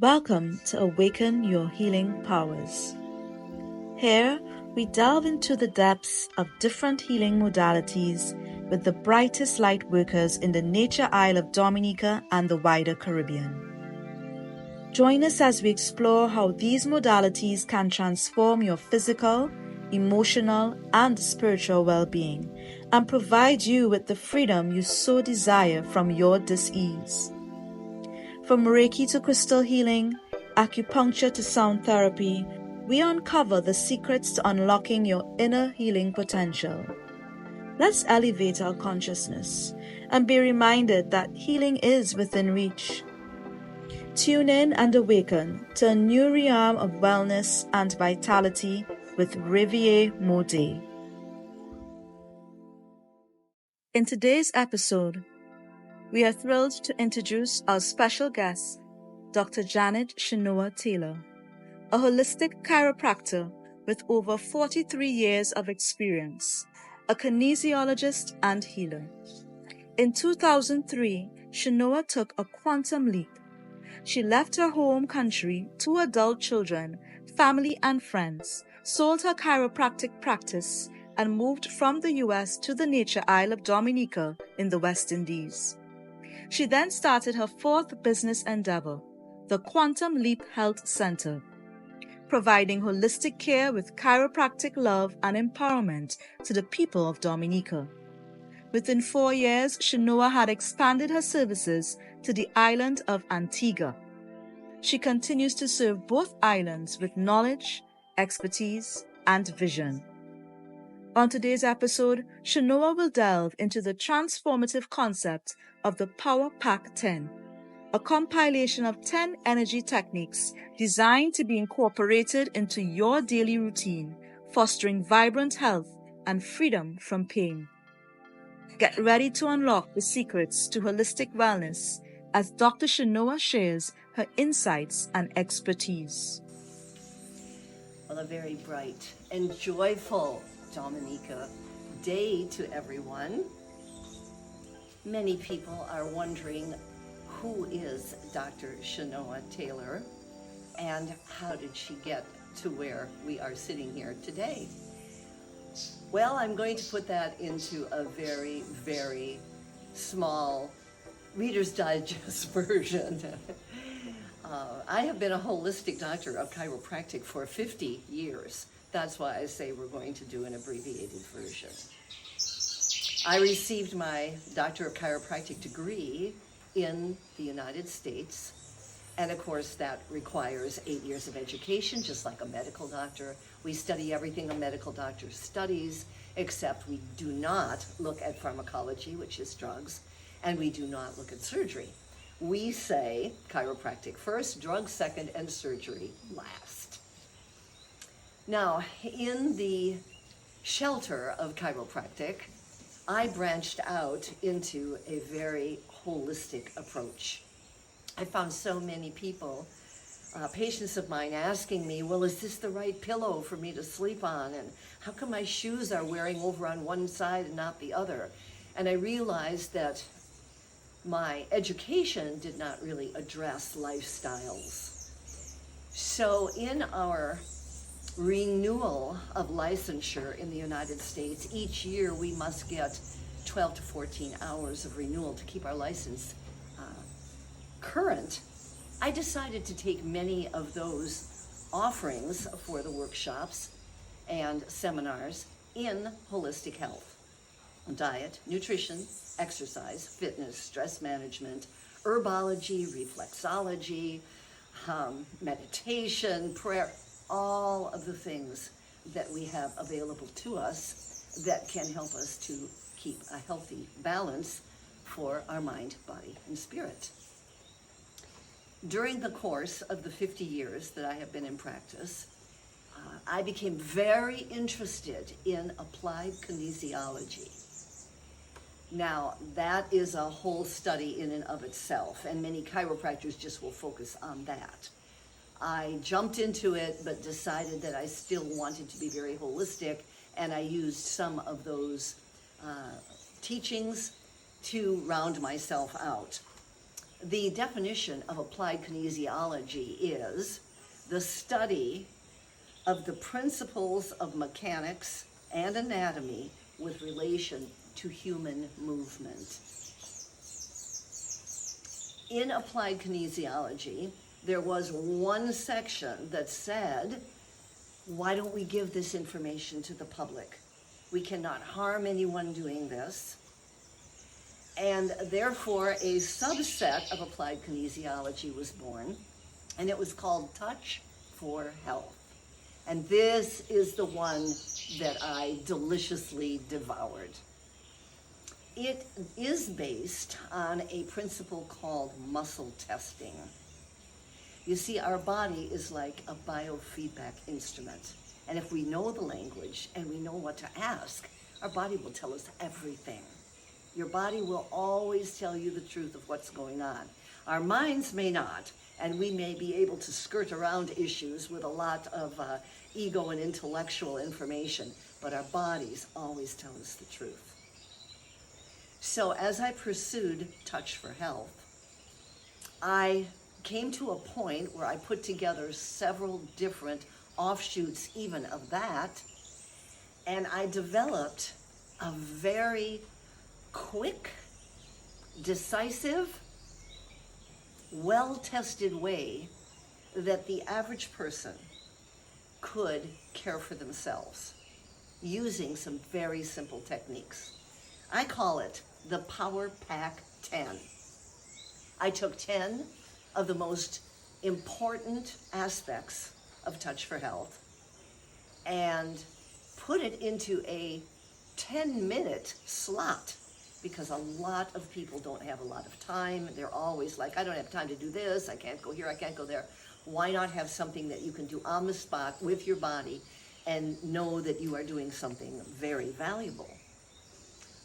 Welcome to Awaken Your Healing Powers. Here, we delve into the depths of different healing modalities with the brightest light workers in the Nature Isle of Dominica and the wider Caribbean. Join us as we explore how these modalities can transform your physical, emotional, and spiritual well-being and provide you with the freedom you so desire from your dis-ease. From Reiki to crystal healing, acupuncture to sound therapy, we uncover the secrets to unlocking your inner healing potential. Let's elevate our consciousness and be reminded that healing is within reach. Tune in and awaken to a new realm of wellness and vitality with Riviere Mode. In today's episode, we are thrilled to introduce our special guest, Dr. Janet Shinoa Taylor, a holistic chiropractor with over 43 years of experience, a kinesiologist and healer. In 2003, Shinoa took a quantum leap. She left her home country, 2 adult children, family and friends, sold her chiropractic practice, and moved from the US to the Nature Isle of Dominica in the West Indies. She then started her 4th business endeavor, the Quantum Leap Health Center, providing holistic care with chiropractic love and empowerment to the people of Dominica. Within 4 years, Shinoa had expanded her services to the island of Antigua. She continues to serve both islands with knowledge, expertise, and vision. On today's episode, Shinoa will delve into the transformative concept of the Power Pack 10, a compilation of 10 energy techniques designed to be incorporated into your daily routine, fostering vibrant health and freedom from pain. Get ready to unlock the secrets to holistic wellness as Dr. Shinoa shares her insights and expertise. Well, a very bright and joyful Dominica day to everyone. Many people are wondering, who is Dr. Shinoa Taylor and how did she get to where we are sitting here today? Well, I'm going to put that into a very, very small Reader's Digest version. I have been a holistic doctor of chiropractic for 50 years. That's why I say we're going to do an abbreviated version. I received my Doctor of Chiropractic degree in the United States. And of course, that requires 8 years of education, just like a medical doctor. We study everything a medical doctor studies, except we do not look at pharmacology, which is drugs, and we do not look at surgery. We say chiropractic first, drugs second, and surgery last. Now, in the shelter of chiropractic, I branched out into a very holistic approach. I found so many people, patients of mine, asking me, well, is this the right pillow for me to sleep on? And how come my shoes are wearing over on one side and not the other? And I realized that my education did not really address lifestyles. So in our renewal of licensure in the United States, each year we must get 12 to 14 hours of renewal to keep our license current. I decided to take many of those offerings for the workshops and seminars in holistic health, diet, nutrition, exercise, fitness, stress management, herbology, reflexology, meditation, prayer, all of the things that we have available to us that can help us to keep a healthy balance for our mind, body, and spirit. During the course of the 50 years that I have been in practice, I became very interested in applied kinesiology. Now, that is a whole study in and of itself, and many chiropractors just will focus on that. I jumped into it, but decided that I still wanted to be very holistic, and I used some of those teachings to round myself out. The definition of applied kinesiology is the study of the principles of mechanics and anatomy with relation to human movement. In applied kinesiology, there was one section that said, why don't we give this information to the public? We cannot harm anyone doing this. And therefore, a subset of applied kinesiology was born, and it was called Touch for Health. And this is the one that I deliciously devoured. It is based on a principle called muscle testing. You see, our body is like a biofeedback instrument. And if we know the language and we know what to ask, our body will tell us everything. Your body will always tell you the truth of what's going on. Our minds may not, and we may be able to skirt around issues with a lot of ego and intellectual information, but our bodies always tell us the truth. So as I pursued Touch for Health, I came to a point where I put together several different offshoots even of that, and I developed a very quick, decisive, well-tested way that the average person could care for themselves using some very simple techniques. I call it the Power Pack 10. I took 10 of the most important aspects of Touch for Health and put it into a 10-minute slot, because a lot of people don't have a lot of time. They're always like, I don't have time to do this, I can't go here, I can't go there. Why not have something that you can do on the spot with your body and know that you are doing something very valuable?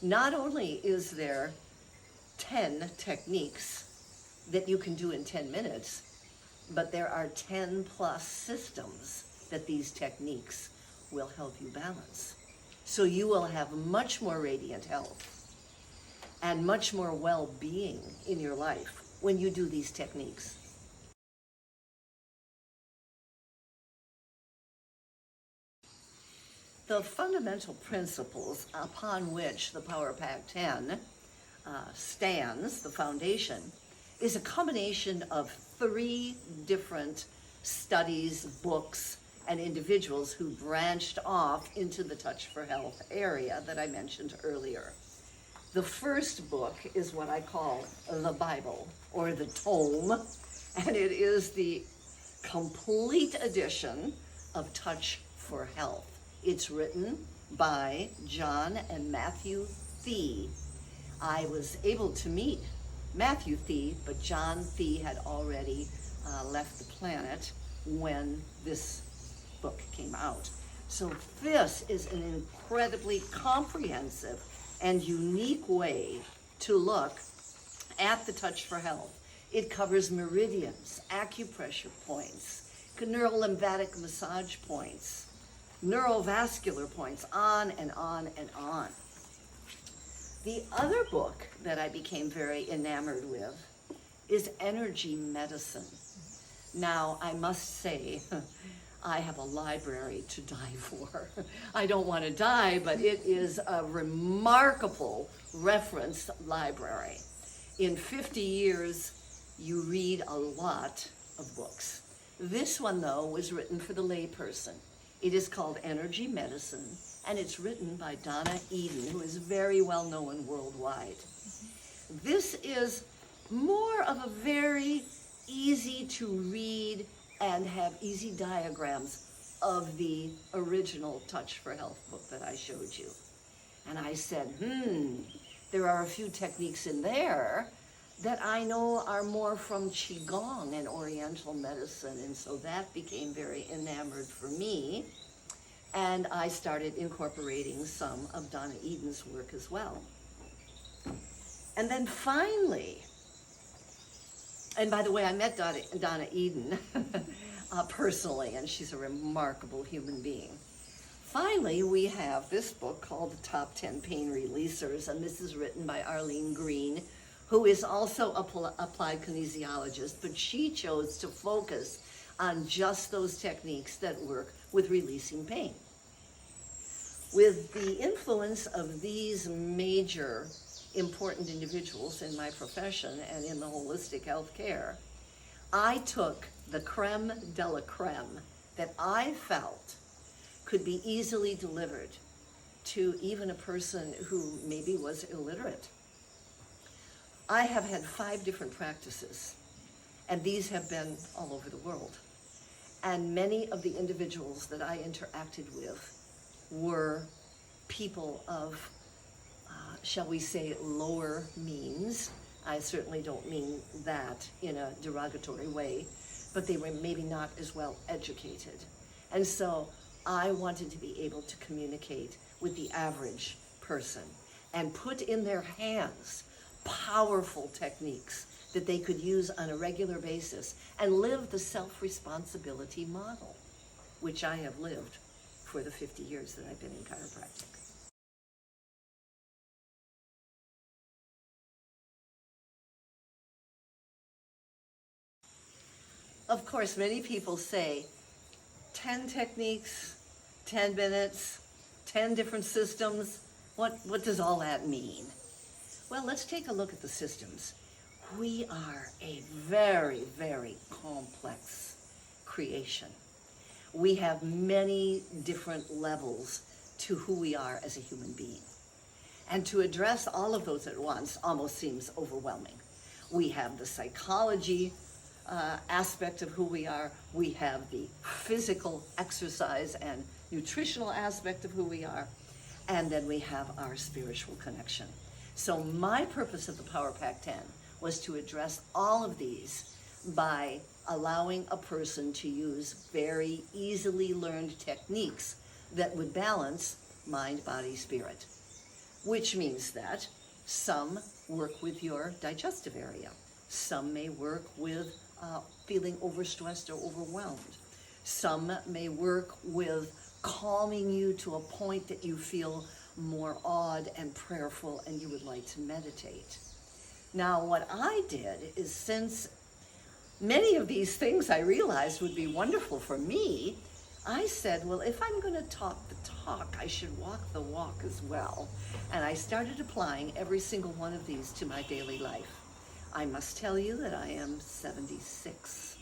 Not only is there 10 techniques that you can do in 10 minutes, but there are 10 plus systems that these techniques will help you balance. So you will have much more radiant health and much more well-being in your life when you do these techniques. The fundamental principles upon which the Power Pack 10 stands, the foundation, is a combination of 3 different studies, books, and individuals who branched off into the Touch for Health area that I mentioned earlier. The first book is what I call the Bible, or the tome, and it is the complete edition of Touch for Health. It's written by John and Matthew Thie. I was able to meet Matthew Thie, but John Thie had already left the planet when this book came out. So this is an incredibly comprehensive and unique way to look at the Touch for Health. It covers meridians, acupressure points, neurolymphatic massage points, neurovascular points, on and on and on. The other book that I became very enamored with is Energy Medicine. Now, I must say, I have a library to die for. I don't want to die, but it is a remarkable reference library. In 50 years, you read a lot of books. This one, though, was written for the layperson. It is called Energy Medicine, and it's written by Donna Eden, who is very well known worldwide. This is more of a very easy to read and have easy diagrams of the original Touch for Health book that I showed you. And I said, there are a few techniques in there that I know are more from Qigong and Oriental medicine, and so that became very enamored for me. And I started incorporating some of Donna Eden's work as well. And then finally, and by the way, I met Donna Eden personally, and she's a remarkable human being. Finally, we have this book called The Top 10 Pain Releasers, and this is written by Arlene Green, who is also applied kinesiologist, but she chose to focus on just those techniques that work with releasing pain. With the influence of these major important individuals in my profession and in the holistic healthcare, I took the creme de la creme that I felt could be easily delivered to even a person who maybe was illiterate. I have had 5 different practices, and these have been all over the world. And many of the individuals that I interacted with were people of, shall we say, lower means. I certainly don't mean that in a derogatory way, but they were maybe not as well educated. And so I wanted to be able to communicate with the average person and put in their hands powerful techniques that they could use on a regular basis and live the self-responsibility model, which I have lived for the 50 years that I've been in chiropractic. Of course, many people say 10 techniques, 10 minutes, 10 different systems. What does all that mean? Well, let's take a look at the systems. We are a very, very complex creation. We have many different levels to who we are as a human being. And to address all of those at once almost seems overwhelming. We have the psychology aspect of who we are. We have the physical exercise and nutritional aspect of who we are. And then we have our spiritual connection. So my purpose of the Power Pack 10 was to address all of these by allowing a person to use very easily learned techniques that would balance mind, body, spirit, which means that some work with your digestive area. Some may work with feeling overstressed or overwhelmed. Some may work with calming you to a point that you feel more awed and prayerful and you would like to meditate. Now, what I did is, since many of these things I realized would be wonderful for me, I said, well, if I'm going to talk the talk, I should walk the walk as well. And I started applying every single one of these to my daily life. I must tell you that I am 76.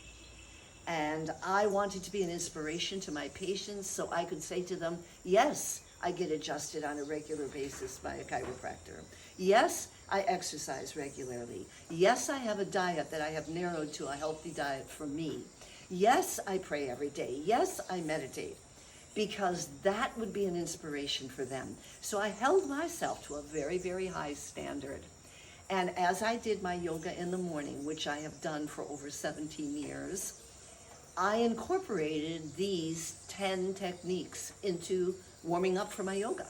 And I wanted to be an inspiration to my patients so I could say to them, yes, I get adjusted on a regular basis by a chiropractor. Yes, I exercise regularly. Yes, I have a diet that I have narrowed to a healthy diet for me. Yes, I pray every day. Yes, I meditate, because that would be an inspiration for them. So I held myself to a very, very high standard. And as I did my yoga in the morning, which I have done for over 17 years, I incorporated these 10 techniques into warming up for my yoga.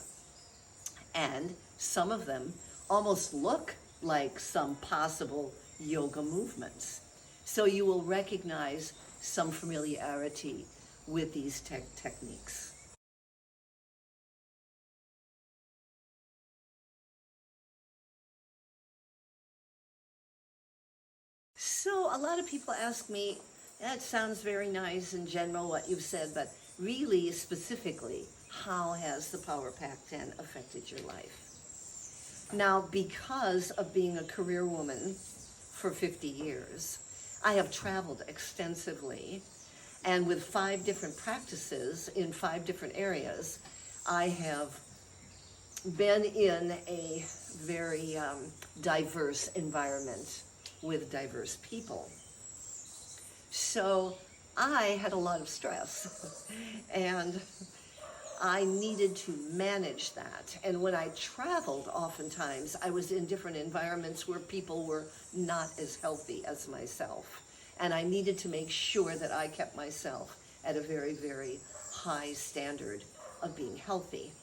And some of them almost look like some possible yoga movements. So you will recognize some familiarity with these techniques. So a lot of people ask me, that sounds very nice in general what you've said, but really specifically, how has the Power Pack 10 affected your life? Now, because of being a career woman for 50 years, I have traveled extensively, and with 5 different practices in 5 different areas, I have been in a very diverse environment with diverse people. So I had a lot of stress and I needed to manage that. And when I traveled, oftentimes I was in different environments where people were not as healthy as myself. And I needed to make sure that I kept myself at a very, very high standard of being healthy.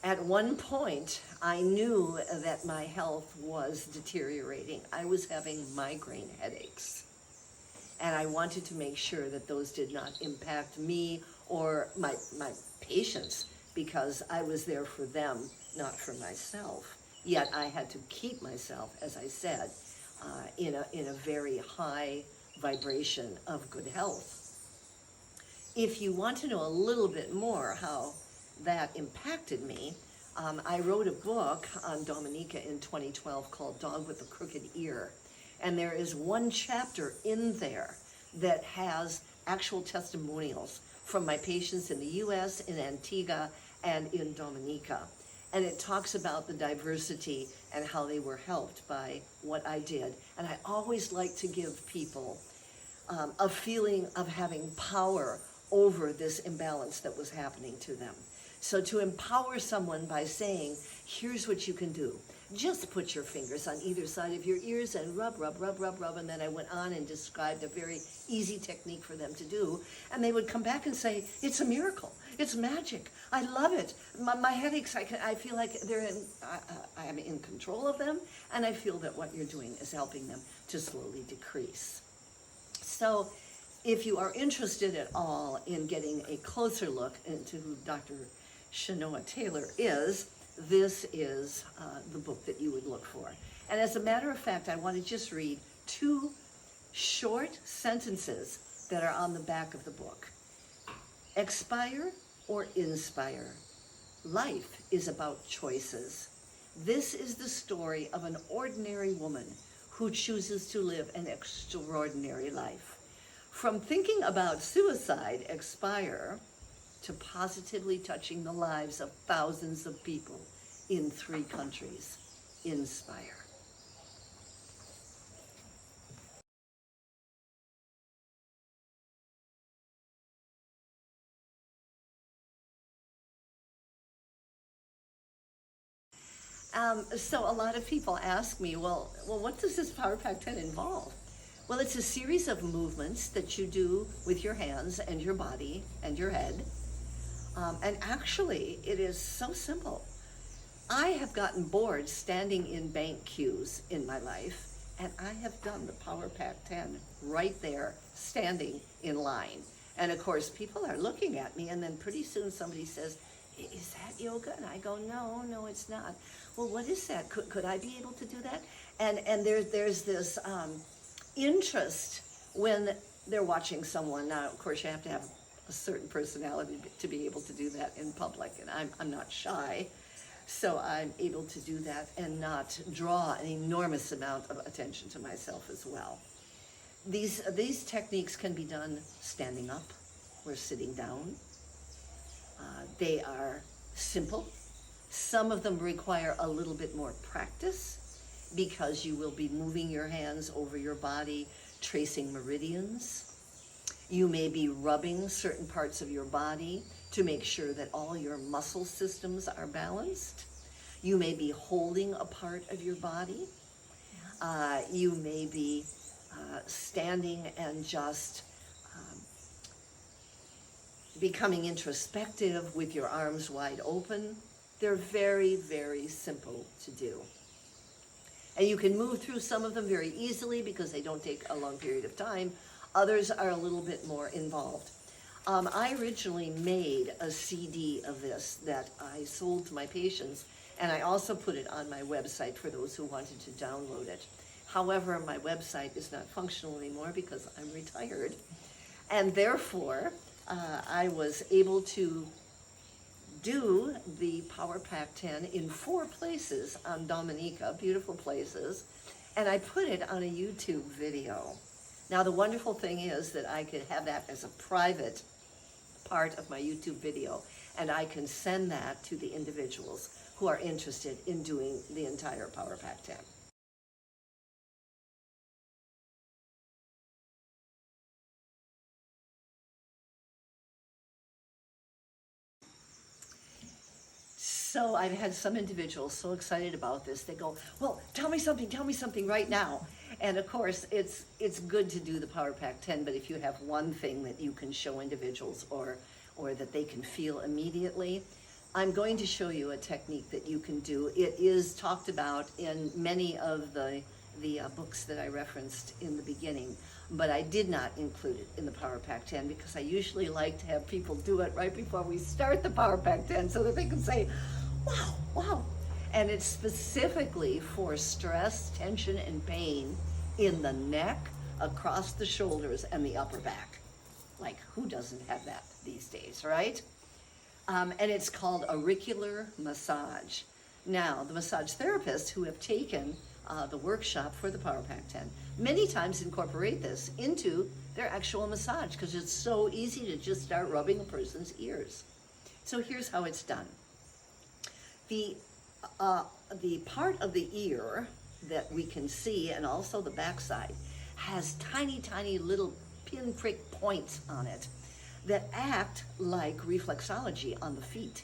At one point, I knew that my health was deteriorating. I was having migraine headaches. And I wanted to make sure that those did not impact me or my patients, because I was there for them, not for myself. Yet I had to keep myself, as I said, in a very high vibration of good health. If you want to know a little bit more how that impacted me, I wrote a book on Dominica in 2012 called Dog with the Crooked Ear. And there is one chapter in there that has actual testimonials from my patients in the US, in Antigua, and in Dominica. And it talks about the diversity and how they were helped by what I did. And I always like to give people a feeling of having power over this imbalance that was happening to them. So to empower someone by saying, here's what you can do. Just put your fingers on either side of your ears and rub, rub, rub, rub, rub. And then I went on and described a very easy technique for them to do. And they would come back and say, it's a miracle. It's magic. I love it. My headaches, I feel like I am in control of them. And I feel that what you're doing is helping them to slowly decrease. So if you are interested at all in getting a closer look into who Dr. Shinoa Taylor is, this is the book that you would look for. And as a matter of fact, I want to just read 2 short sentences that are on the back of the book. Expire or inspire. Life is about choices. This is the story of an ordinary woman who chooses to live an extraordinary life. From thinking about suicide, expire, to positively touching the lives of thousands of people in 3 countries, inspire. So a lot of people ask me, well, what does this Power Pack 10 involve? Well, it's a series of movements that you do with your hands and your body and your head. And actually, it is so simple. I have gotten bored standing in bank queues in my life, and I have done the Power Pack 10 right there, standing in line. And of course, people are looking at me, and then pretty soon somebody says, is that yoga? And I go, no, it's not. Well, what is that? Could I be able to do that? And there's this interest when they're watching someone. Now, of course, you have to have a certain personality to be able to do that in public, and I'm not shy, so I'm able to do that and not draw an enormous amount of attention to myself as well. These techniques can be done standing up or sitting down. They are simple. Some of them require a little bit more practice because you will be moving your hands over your body, tracing meridians. You may be rubbing certain parts of your body to make sure that all your muscle systems are balanced. You may be holding a part of your body. You may be standing and just becoming introspective with your arms wide open. They're very, very simple to do. And you can move through some of them very easily because they don't take a long period of time. Others are a little bit more involved. I originally made a CD of this that I sold to my patients, and I also put it on my website for those who wanted to download it. However, my website is not functional anymore because I'm retired, and therefore I was able to do the Power Pack 10 in 4 places on Dominica, beautiful places, and I put it on a YouTube video. Now, the wonderful thing is that I could have that as a private part of my YouTube video, and I can send that to the individuals who are interested in doing the entire Power Pack 10. So I've had some individuals so excited about this, they go, well, tell me something right now. And of course, it's good to do the Power Pack 10, but if you have one thing that you can show individuals or that they can feel immediately, I'm going to show you a technique that you can do. It is talked about in many of the books that I referenced in the beginning, but I did not include it in the Power Pack 10 because I usually like to have people do it right before we start the Power Pack 10 so that they can say, wow. And it's specifically for stress, tension, and pain in the neck, across the shoulders, and the upper back. Like, who doesn't have that these days, right? And it's called auricular massage. Now, the massage therapists who have taken the workshop for the Power Pack 10 many times incorporate this into their actual massage because it's so easy to just start rubbing a person's ears. So here's how it's done. The part of the ear that we can see, and also the backside, has tiny, tiny little pinprick points on it that act like reflexology on the feet.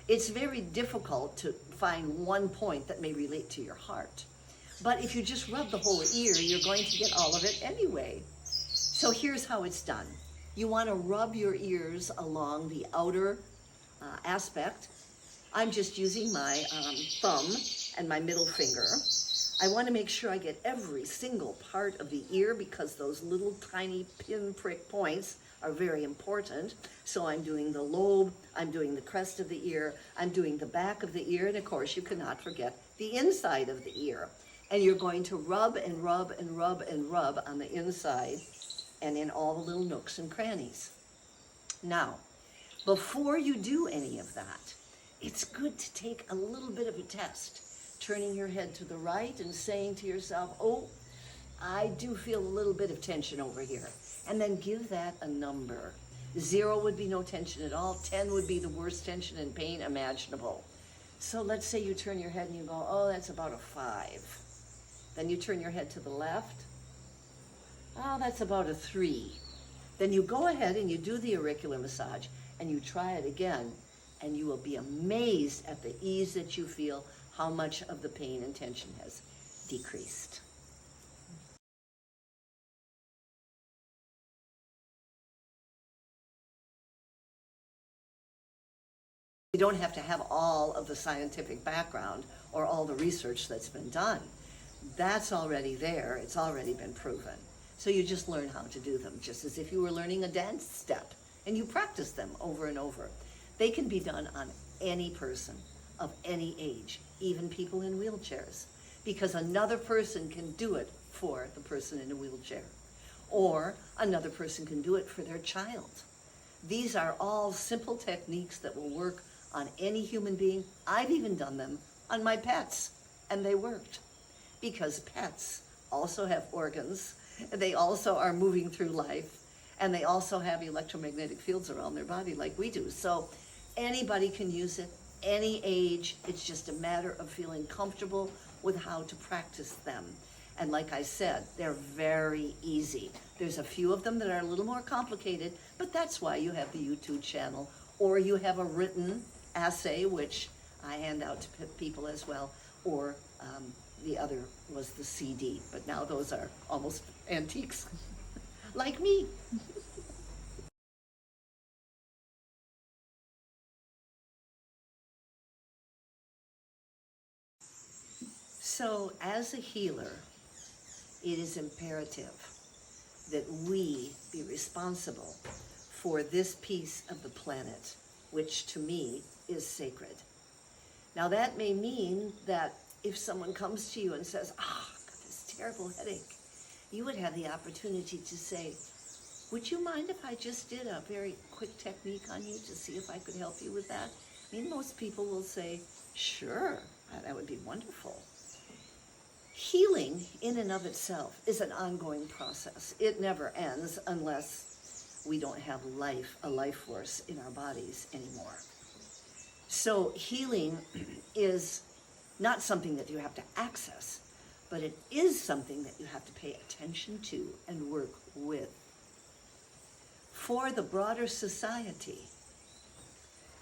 It's very difficult to find one point that may relate to your heart. But if you just rub the whole ear, you're going to get all of it anyway. So here's how it's done. You want to rub your ears along the outer aspect. I'm just using my thumb and my middle finger. I want to make sure I get every single part of the ear because those little tiny pinprick points are very important. So I'm doing the lobe, I'm doing the crest of the ear, I'm doing the back of the ear, and of course you cannot forget the inside of the ear. And you're going to rub and rub and rub and rub on the inside and in all the little nooks and crannies. Now, before you do any of that, it's good to take a little bit of a test, turning your head to the right and saying to yourself, oh, I do feel a little bit of tension over here. And then give that a number. 0 would be no tension at all. 10 would be the worst tension and pain imaginable. So let's say you turn your head and you go, oh, that's about a 5. Then you turn your head to the left. Oh, that's about a 3. Then you go ahead and you do the auricular massage and you try it again, and you will be amazed at the ease that you feel, how much of the pain and tension has decreased. You don't have to have all of the scientific background or all the research that's been done. That's already there. It's already been proven. So you just learn how to do them, just as if you were learning a dance step, and you practice them over and over. They can be done on any person of any age, even people in wheelchairs, because another person can do it for the person in a wheelchair, or another person can do it for their child. These are all simple techniques that will work on any human being. I've even done them on my pets, and they worked, because pets also have organs, they also are moving through life, and they also have electromagnetic fields around their body like we do. So anybody can use it, any age. It's just a matter of feeling comfortable with how to practice them. And like I said, they're very easy. There's a few of them that are a little more complicated, but that's why you have the YouTube channel, or you have a written essay, which I hand out to people as well, or the other was the CD, but now those are almost antiques, like me. So as a healer, it is imperative that we be responsible for this piece of the planet, which to me is sacred. Now that may mean that if someone comes to you and says, I've got this terrible headache, you would have the opportunity to say, would you mind if I just did a very quick technique on you to see if I could help you with that? I mean, most people will say, sure, that would be wonderful. Healing in and of itself is an ongoing process. It never ends unless we don't have a life force in our bodies anymore. So healing is not something that you have to access, but it is something that you have to pay attention to and work with. For the broader society,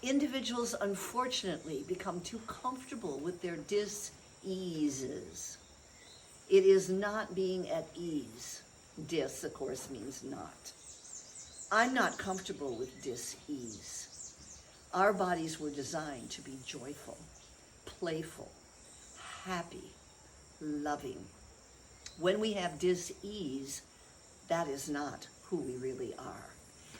individuals unfortunately become too comfortable with their dis-eases. It is not being at ease. Dis, of course, means not. I'm not comfortable with dis-ease. Our bodies were designed to be joyful, playful, happy, loving. When we have dis-ease, that is not who we really are.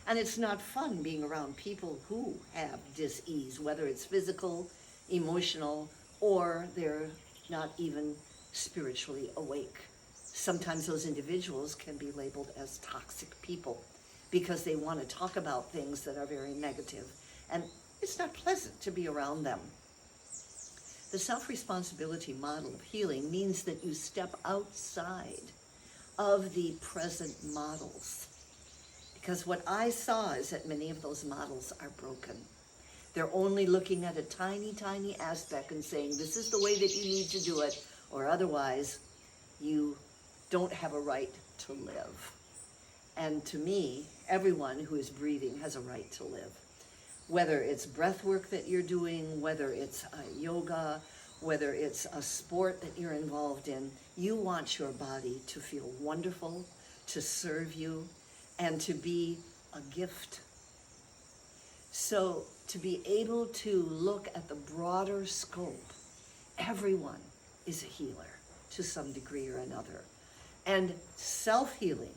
And it's not fun being around people who have dis-ease, whether it's physical, emotional, or they're not even spiritually awake. Sometimes those individuals can be labeled as toxic people because they want to talk about things that are very negative, and it's not pleasant to be around them. The self-responsibility model of healing means that you step outside of the present models. Because what I saw is that many of those models are broken. They're only looking at a tiny, tiny aspect and saying, this is the way that you need to do it, or otherwise you don't have a right to live. And to me, everyone who is breathing has a right to live. Whether it's breath work that you're doing, whether it's yoga, whether it's a sport that you're involved in, you want your body to feel wonderful, to serve you, and to be a gift. So to be able to look at the broader scope, everyone is a healer to some degree or another. And self-healing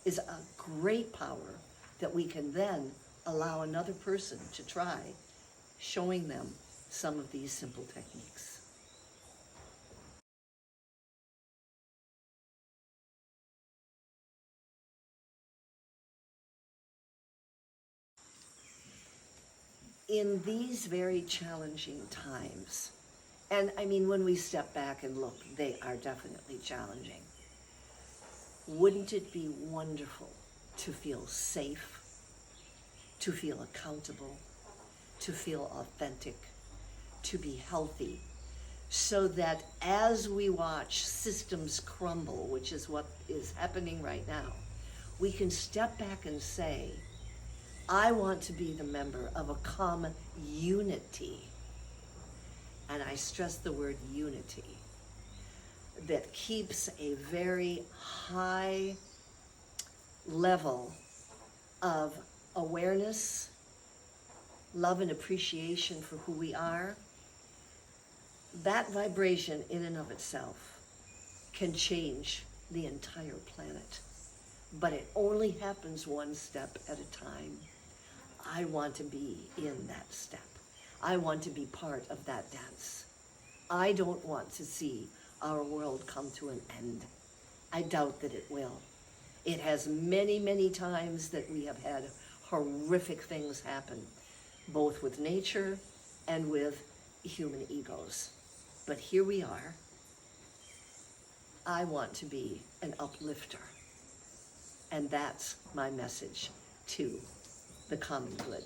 is a great power that we can then allow another person to try, showing them some of these simple techniques. In these very challenging times, and I mean, when we step back and look, they are definitely challenging. Wouldn't it be wonderful to feel safe, to feel accountable, to feel authentic, to be healthy, so that as we watch systems crumble, which is what is happening right now, we can step back and say, I want to be the member of a common unity, and I stress the word unity, that keeps a very high level of awareness, love and appreciation for who we are. That vibration in and of itself can change the entire planet. But it only happens one step at a time. I want to be in that step. I want to be part of that dance. I don't want to see our world come to an end. I doubt that it will. It has many, many times that we have had horrific things happen, both with nature and with human egos. But here we are. I want to be an uplifter. And that's my message to the common good.